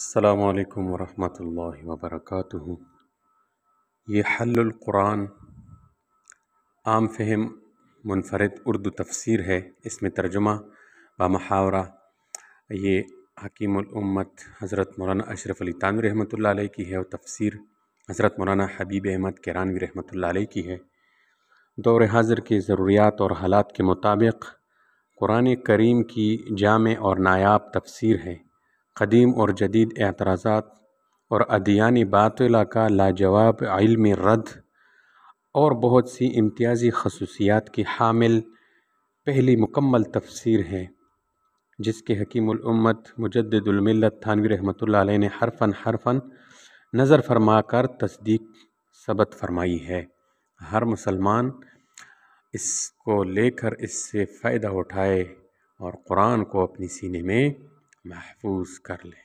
السلام علیکم ورحمۃ اللہ وبرکاتہ۔ یہ حل القرآن عام فہم منفرد اردو تفسیر ہے۔ اس میں ترجمہ و محاورہ یہ حکیم الامت حضرت مولانا اشرف علی تھانوی رحمۃ اللہ علیہ کی ہے، اور تفسیر حضرت مولانا حبیب احمد کرانوی رحمۃ اللہ علیہ کی ہے۔ دور حاضر کی ضروریات اور حالات کے مطابق قرآن کریم کی جامع اور نایاب تفسیر ہے۔ قدیم اور جدید اعتراضات اور ادیان باطلہ کا لاجواب علمی رد اور بہت سی امتیازی خصوصیات کی حامل پہلی مکمل تفسیر ہے، جس کے حکیم الامت مجدد الملت تھانوی رحمۃ اللہ علیہ نے حرفاً نظر فرما کر تصدیق ثبت فرمائی ہے۔ ہر مسلمان اس کو لے کر اس سے فائدہ اٹھائے اور قرآن کو اپنی سینے میں محفوظ کر لے۔